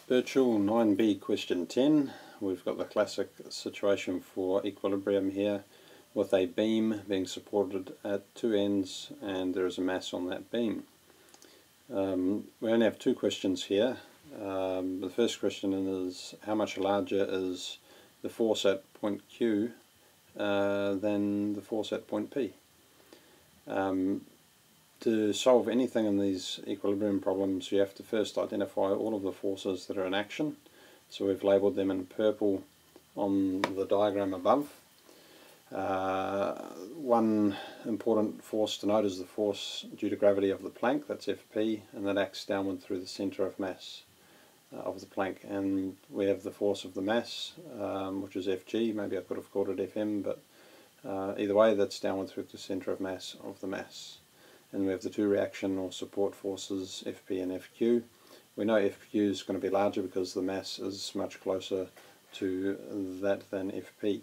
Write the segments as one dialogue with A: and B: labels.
A: Burchill 9b question 10. We've got the classic situation for equilibrium here with a beam being supported at two ends and there is a mass on that beam. We only have two questions here. The first question is how much larger is the force at point Q than the force at point P. To solve anything in these equilibrium problems, you have to first identify all of the forces that are in action. So we've labelled them in purple on the diagram above. One important force to note is the force due to gravity of the plank, that's Fp, and that acts downward through the centre of mass of the plank. And we have the force of the mass, which is Fg. Maybe I could have called it Fm, but either way, that's downward through the centre of mass of the mass. And we have the two reaction or support forces, Fp and Fq. We know Fq is going to be larger because the mass is much closer to that than Fp.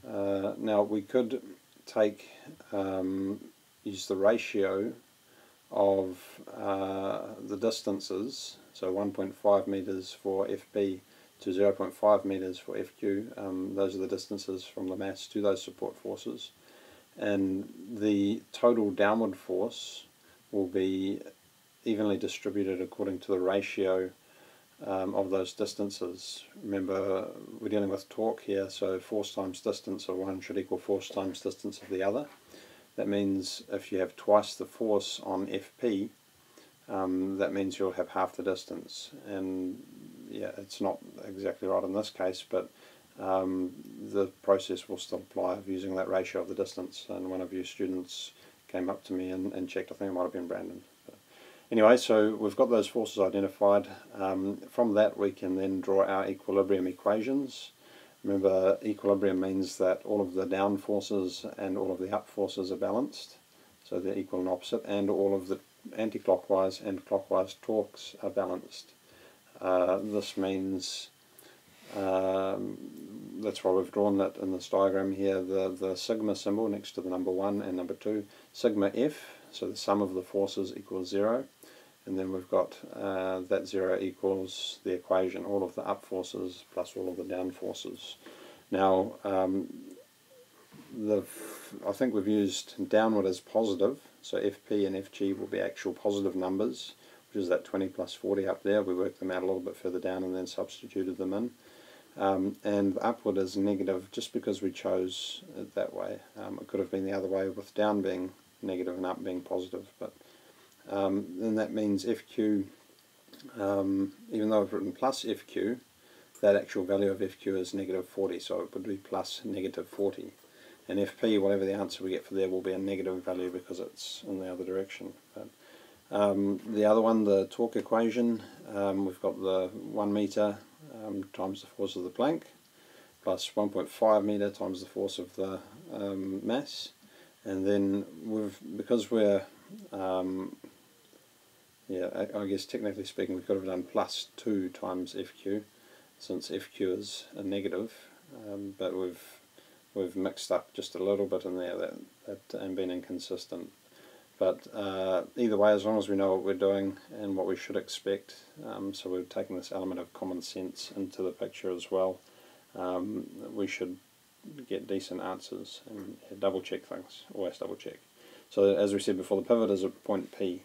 A: Now we could take use the ratio of the distances, so 1.5 meters for Fp to 0.5 meters for Fq. Those are the distances from the mass to those support forces. And the total downward force will be evenly distributed according to the ratio of those distances. Remember, we're dealing with torque here, so force times distance of one should equal force times distance of the other. That means if you have twice the force on Fp, that means you'll have half the distance. And yeah, it's not exactly right in this case, but the process will still apply of using that ratio of the distance. And one of you students came up to me and checked. I think it might have been Brandon. But anyway, so we've got those forces identified. From that we can then draw our equilibrium equations. Remember, equilibrium means that all of the down forces and all of the up forces are balanced, so they're equal and opposite, and all of the anti-clockwise and clockwise torques are balanced. This means that's why we've drawn that in this diagram here, the sigma symbol next to the number 1 and number 2, sigma F, so the sum of the forces equals 0, and then we've got that 0 equals the equation, all of the up forces plus all of the down forces. Now I think we've used downward as positive, so Fp and Fg will be actual positive numbers, which is that 20 plus 40 up there. We worked them out a little bit further down and then substituted them in. And upward is negative just because we chose it that way. It could have been the other way with down being negative and up being positive, but then that means Fq, even though I've written plus Fq, that actual value of Fq is negative 40, so it would be plus negative 40. And Fp, whatever the answer we get for there, will be a negative value because it's in the other direction. But, the other one, the torque equation, we've got the 1 meter times the force of the plank plus 1.5 meter times the force of the mass, and then because we're I guess technically speaking we could have done plus 2 times Fq since Fq is a negative, but we've mixed up just a little bit in there and been inconsistent. But either way, as long as we know what we're doing and what we should expect, so we've taken this element of common sense into the picture as well, we should get decent answers. And double check things, always double check. So as we said before, the pivot is at point P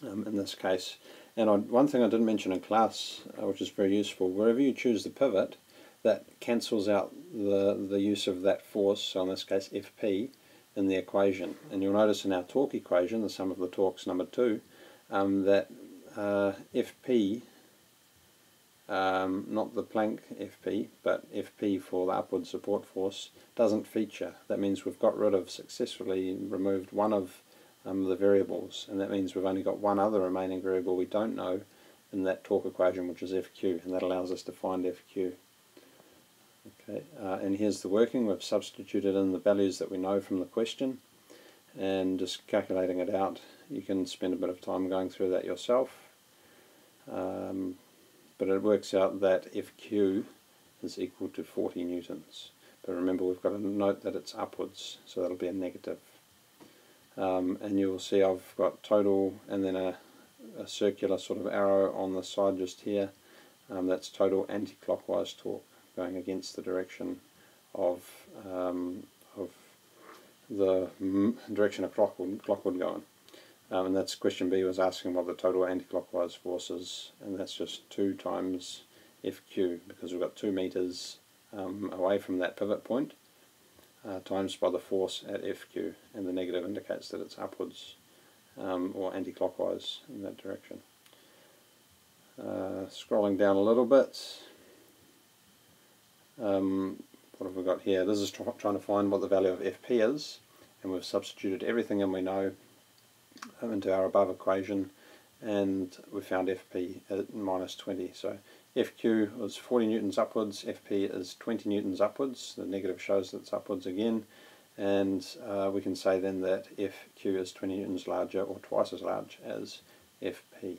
A: in this case. And one thing I didn't mention in class, which is very useful, wherever you choose the pivot, that cancels out the use of that force, so in this case Fp, in the equation. And you'll notice in our torque equation, the sum of the torques number 2, that Fp, not the Planck Fp, but Fp for the upward support force, doesn't feature. That means we've successfully removed one of the variables, and that means we've only got one other remaining variable we don't know in that torque equation, which is Fq, and that allows us to find Fq. Okay, and here's the working. We've substituted in the values that we know from the question, and just calculating it out. You can spend a bit of time going through that yourself, but it works out that Fq is equal to 40 newtons. But remember, we've got to note that it's upwards, so that'll be a negative. And you'll see I've got total and then a circular sort of arrow on the side just here, That's total anti-clockwise torque, going against the direction of the direction a clock would go in. And that's question B, was asking what the total anti-clockwise force is, and that's just 2 times FQ, because we've got 2 meters away from that pivot point, times by the force at FQ, and the negative indicates that it's upwards or anti-clockwise in that direction. Scrolling down a little bit, what have we got here? This is trying to find what the value of FP is, and we've substituted everything in we know into our above equation, and we found FP at minus 20. So FQ was 40 newtons upwards, FP is 20 newtons upwards. The negative shows that it's upwards again, and we can say then that FQ is 20 newtons larger, or twice as large as FP.